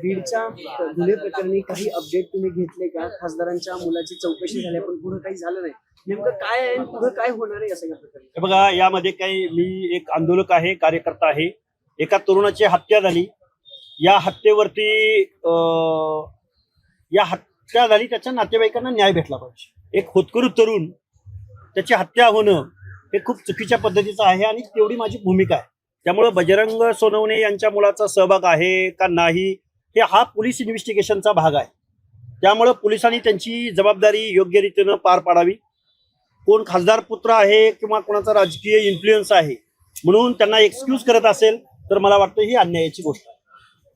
बीडच्या गुन्हे प्रकरणी काही अपडेट तुम्ही घेतले का? खासदारांच्या मुलाची चौकशी झाली पण पुढे काही झालं नाही, नेमकं काय आहे, पुढे काय होणार आहे या सगळ्या प्रकरणी? हे बघा, यामध्ये काही मी एक आंदोलक आहे, कार्यकर्ता आहे. एका तरुणाची हत्या झाली. या हत्या झाली, त्याच्या नातेवाईकांना न्याय भेटला पाहिजे. एक होतकरू तरुण त्याची हत्या होणं हे खूप चुकीच्या पद्धतीचं आहे आणि तेवढी माझी भूमिका आहे. त्यामुळे बजरंग सोनवणे यांच्या मुलाचा सहभाग आहे का नाही हे हा पोलीस इन्व्हेस्टिगेशनचा भाग आहे. त्यामुळे पोलिसांनी त्यांची जबाबदारी योग्य रीतीनं पार पाडावी. कोण खासदार पुत्र आहे किंवा कोणाचा राजकीय इन्फ्लुएन्स आहे म्हणून त्यांना एक्सक्यूज करत असेल तर मला वाटतं ही अन्यायाची गोष्ट आहे.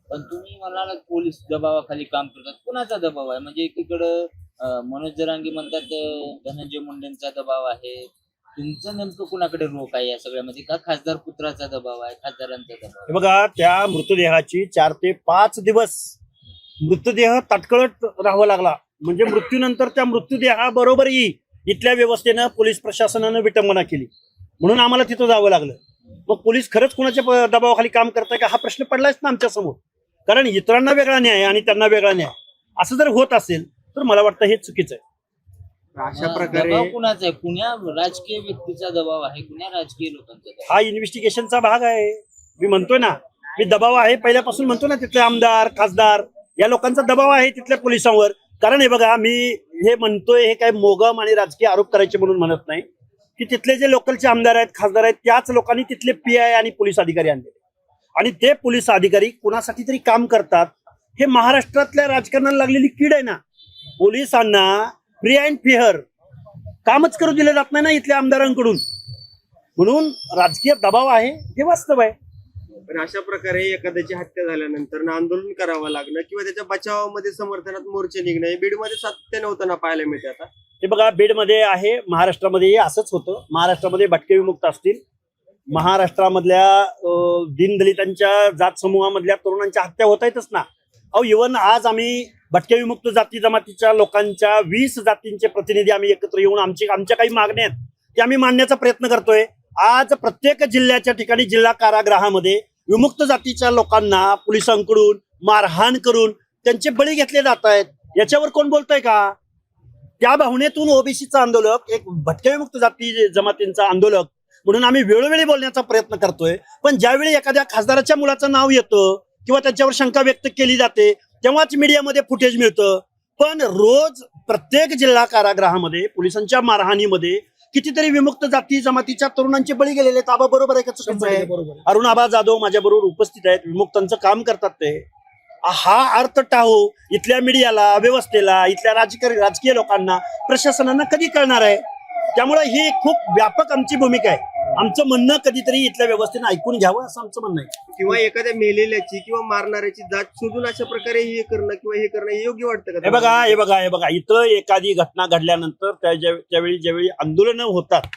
पण तुम्ही म्हणाला पोलीस दबावाखाली काम करतात, कुणाचा दबाव आहे? म्हणजे एकीकडं मनोज जरांगे म्हणतात धनंजय मुंडेंचा दबाव आहे, तुमचं नेमकं कुणाकडे रोख आहे या सगळ्यामध्ये? का खासदार पुत्राचा दबाव आहे, खासदारांचा दबाव? हे बघा, त्या मृतदेहाची 4 ते 5 दिवस मृतदेह तटकळत राहावा लागला. म्हणजे मृत्यूनंतर त्या मृतदेहाबरोबरही इथल्या व्यवस्थेनं पोलीस प्रशासनानं विटंबना केली म्हणून आम्हाला तिथं जावं लागलं. मग पोलीस खरंच कुणाच्या दबावाखाली काम करताय का हा प्रश्न पडलाच ना आमच्या समोर. कारण इतरांना वेगळा न्याय आणि त्यांना वेगळा न्याय असं जर होत असेल तर मला वाटतं हे चुकीचं आहे. अशा प्रकारे दबाव कुणाचा आहे? कुण्या राजकीय व्यक्तीचा दबाव आहे, कुण्या राजकीय लोकांचा दबाव? हा इन्व्हेस्टिगेशनचा भाग आहे. मी म्हणतोय ना, मी दबाव आहे पहिल्यापासून म्हणतो ना. तिथले आमदार खासदार या लोकांचा दबाव आहे तिथल्या पोलिसांवर. कारण हे बघा, मी हे म्हणतोय हे काय मोगम आणि राजकीय आरोप करायचे म्हणून म्हणत नाही की तिथले जे लोकलचे आमदार आहेत खासदार आहेत त्याच लोकांनी तिथले PI आणि पोलीस अधिकारी आणले आणि ते पोलीस अधिकारी कुणासाठी तरी काम करतात. हे महाराष्ट्रातल्या राजकारणाला लागलेली कीड आहे ना. पोलिसांना फ्री अँड फेअर कामच करू दिलं जात नाही ना इथल्या आमदारांकडून. म्हणून राजकीय दबाव आहे हे वास्तव आहे. पण अशा प्रकारे एखाद्याची हत्या झाल्यानंतर आंदोलन करावं लागणं किंवा त्याच्या बचावामध्ये समर्थनात मोर्चे निघणं हे बीडमध्ये सातत्याने होताना पाहायला मिळते. आता हे बघा, बीडमध्ये आहे, महाराष्ट्रामध्येही असंच होतं. महाराष्ट्रामध्ये भटके विमुक्त असतील, महाराष्ट्रामधल्या दीनदलितांच्या जात समूहामधल्या तरुणांच्या हत्या होत आहेतच ना. इव्हन आज आम्ही भटके विमुक्त जाती जमातीच्या लोकांच्या 20 जातींचे प्रतिनिधी आम्ही एकत्र येऊन आमच्या काही मागण्या आहेत ते आम्ही मांडण्याचा प्रयत्न करतोय. आज प्रत्येक जिल्ह्याच्या ठिकाणी जिल्हा कारागृहामध्ये विमुक्त जातीच्या लोकांना पोलिसांकडून मारहाण करून त्यांचे बळी घेतले जात आहेत. याच्यावर कोण बोलतोय का? त्या भावनेतून ओबीसीचा आंदोलक, एक भटके विमुक्त जाती जमातींचा आंदोलक म्हणून आम्ही वेळोवेळी बोलण्याचा प्रयत्न करतोय. पण ज्यावेळी एखाद्या खासदाराच्या मुलाचं नाव येतं किंवा त्याच्यावर शंका व्यक्त केली जाते तेव्हाच मीडियामध्ये फुटेज मिळतं. पण रोज प्रत्येक जिल्हा कारागृहामध्ये पोलिसांच्या मारहाणीमध्ये कितीतरी विमुक्त जाती जमातीच्या तरुणांचे बळी गेलेले आहेत. आबा बरोबर आहे का चुकीचं आहे? अरुण आबा जाधव माझ्या बरोबर उपस्थित आहेत, विमुक्तांचं काम करतात ते. हा अर्थ टाळू इथल्या मीडियाला, व्यवस्थेला, इथल्या राजकीय लोकांना, प्रशासनांना कधी कळणार आहे? त्यामुळे ही खूप व्यापक आमची भूमिका आहे. आमचं म्हणणं कधीतरी इथल्या व्यवस्थेनं ऐकून घ्यावं असं आमचं म्हणणं आहे. किंवा एखाद्या मेलेल्याची किंवा मारणाऱ्याची जात शोधून अशा प्रकारे हे करणं किंवा हे करणं हे योग्य वाटतं का? हे बघा, इथं एखादी घटना घडल्यानंतर ज्यावेळी आंदोलनं होतात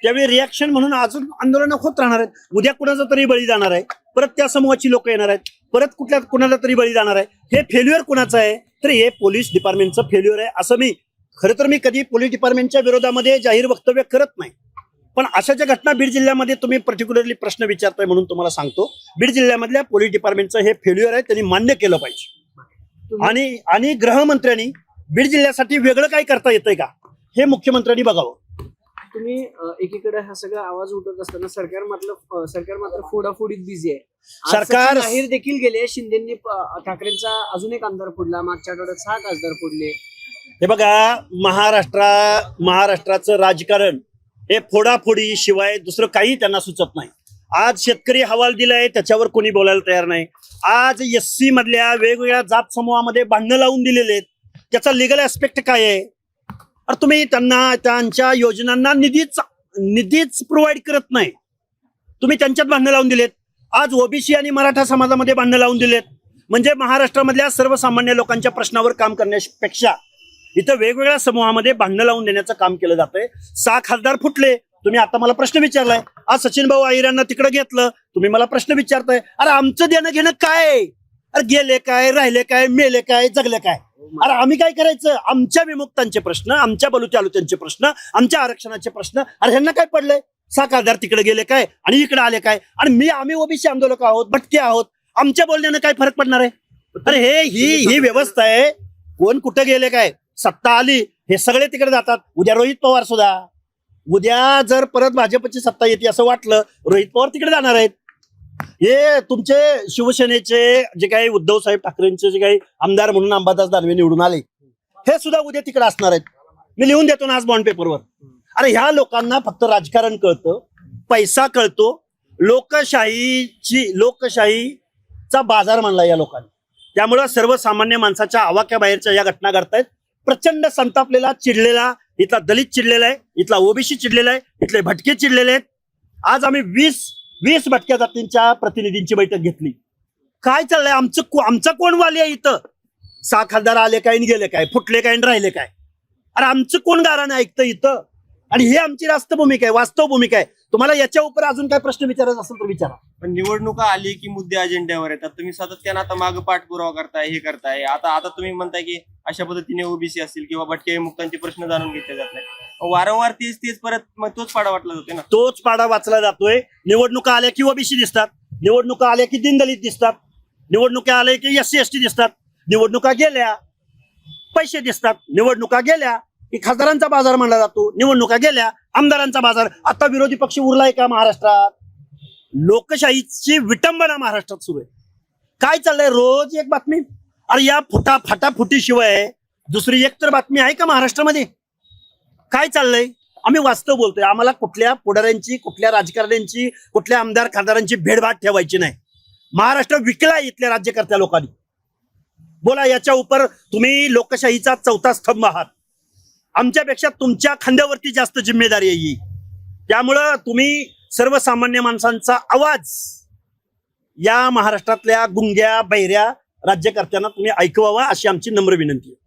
त्यावेळी रिॲक्शन म्हणून अजून आंदोलनं होत राहणार आहेत. उद्या कुणाचा तरी बळी जाणार आहे, परत त्या समूहाची लोक येणार आहेत, परत कुणाला तरी बळी जाणार आहे. हे फेल्युअर कुणाचं आहे? तर हे पोलीस डिपार्टमेंटचं फेल्युअर आहे. असं मी कधी पोलीस डिपार्टमेंटच्या विरोधामध्ये जाहीर वक्तव्य करत नाही. पण अशा ज्या घटना बीड जिल्ह्यामध्ये तुम्ही पर्टिक्युलरली प्रश्न विचारताय म्हणून तुम्हाला सांगतो, बीड जिल्ह्यामधल्या पोलीस डिपार्टमेंटचं हे फेल्युअर आहे, त्यांनी मान्य केलं पाहिजे. आणि गृहमंत्र्यांनी बीड जिल्ह्यासाठी वेगळं काही करता येतंय का हे मुख्यमंत्र्यांनी बघावं. तुम्ही एकीकडे हा सगळा आवाज उठत असताना सरकार मात्र फोडाफोडीत बिझी आहे. सरकार जाहीर देखील गेले, शिंदेंनी ठाकरेंचा अजून एक आमदार फोडला, मागच्या आठवड्यात 6 खासदार फोडले. हे बघा, महाराष्ट्राचं राजकारण हे फोडाफोडी शिवाय दुसरं काही त्यांना सुचत नाही. आज शेतकरी हवाल दिलाय त्याच्यावर कोणी बोलायला तयार नाही. आज SC मधल्या वेगवेगळ्या जात समूहामध्ये भांडणं लावून दिलेले आहेत. त्याचा लिगल ऍस्पेक्ट काय आहे? तुम्ही त्यांच्या योजनांना निधीच प्रोव्हाइड करत नाही. तुम्ही त्यांच्यात भांडणं लावून दिलेत. आज ओबीसी आणि मराठा समाजामध्ये भांडणं लावून दिलेत. म्हणजे महाराष्ट्रामधल्या सर्वसामान्य लोकांच्या प्रश्नावर काम करण्यापेक्षा इथं वेगवेगळ्या समूहामध्ये भांडणं लावून देण्याचं काम केलं जातंय. 6 खासदार फुटले. तुम्ही आता मला प्रश्न विचारलाय. आज सचिन भाऊ अहिरांना तिकडे घेतलं, तुम्ही मला प्रश्न विचारताय. अरे आमचं देणं घेणं काय? अरे गेले काय, राहिले काय, मेले काय, जगले काय? अरे आम्ही काय करायचं? आमच्या विमुक्तांचे प्रश्न, आमच्या बलुत्यालुत्यांचे प्रश्न, आमच्या आरक्षणाचे प्रश्न, अरे ह्यांना काय पडलंय? 6 खासदार तिकडे गेले काय आणि इकडे आले काय? आणि आम्ही ओबीसी आंदोलक आहोत, भटके आहोत, आमच्या बोलण्यानं काय फरक पडणार आहे? अरे ही व्यवस्था आहे. कोण कुठं गेले काय, सत्ता आली हे सगळे तिकडे जातात. उद्या रोहित पवार सुद्धा, उद्या जर परत भाजपची सत्ता येते असं वाटलं, रोहित पवार तिकडे जाणार आहेत. हे तुमचे शिवसेनेचे जे काही उद्धव साहेब ठाकरेंचे जे काही आमदार म्हणून अंबादास दानवे निवडून आले, हे सुद्धा उद्या तिकडे असणार आहेत. मी लिहून देतो ना आज बॉन्ड पेपरवर. अरे ह्या लोकांना फक्त राजकारण कळतं, पैसा कळतो, लोकशाहीचा बाजार मानला या लोकांनी. त्यामुळं सर्वसामान्य माणसाच्या आवाक्या बाहेरच्या या घटना घडतायत. प्रचंड संतापलेला, चिडलेला, इथला दलित चिडलेला आहे, इथला ओबीसी चिडलेला आहे, इथले भटके चिडलेले आहेत. आज आम्ही 20 भटक्या जातींच्या प्रतिनिधींची बैठक घेतली. काय चाललंय, आमचं कोण वाली आहे इथं? 6 खासदार आले काय आणि गेले काय, फुटले काय आणि राहिले काय? अरे आमचं कोण गारानं ऐकतं इथं? आणि हे आमची रास्त भूमिका आहे, वास्तव भूमिका आहे. तुम्हाला याच्या उपर अजून काय प्रश्न विचारायचा असेल तर विचारा. पण निवडणुका आली की मुद्दे अजेंड्यावर येतात. तुम्ही सातत्यानं आता मागे पाठपुरावा करताय, हे करताय. आता तुम्ही म्हणताय की अशा पद्धतीने ओबीसी असतील किंवा भटके मुक्तांचे प्रश्न जाणून घेतले जात नाही. वारंवार तेच परत मग तोच पाडा वाटला जातोय ना. तोच पाडा वाचला जातोय. निवडणुका आल्या की ओबीसी दिसतात, निवडणुका आल्या की दीनदलित दिसतात, निवडणुका आल्या की SC ST दिसतात, निवडणुका गेल्या पैसे दिसतात, निवडणुका गेल्या की खासदारांचा बाजार मानला जातो, निवडणुका गेल्या आमदारांचा बाजार. आता विरोधी पक्ष उरलाय का महाराष्ट्रात? लोकशाहीची विटंबना महाराष्ट्रात सुरू आहे. काय चाललंय, रोज एक बातमी. अरे या फटाफुटीशिवाय दुसरी एक तर बातमी आहे का महाराष्ट्रामध्ये? काय चाललंय? आम्ही वास्तव बोलतोय. आम्हाला कुठल्या पुढाऱ्यांची, कुठल्या राजकारण्यांची, कुठल्या आमदार खासदारांची भेडभाट ठेवायची नाही. महाराष्ट्र विकलाय इथल्या राज्यकर्त्या लोकांनी. बोला, याच्या उपर तुम्ही लोकशाहीचा चौथा स्तंभ आहात. आमच्यापेक्षा तुमच्या खांद्यावरती जास्त जिम्मेदारी आहे ही. त्यामुळं तुम्ही सर्वसामान्य माणसांचा आवाज या महाराष्ट्रातल्या गुंग्या बहिऱ्या राज्यकर्त्यांना तुम्ही ऐकवावा अशी आमची नम्र विनंती आहे.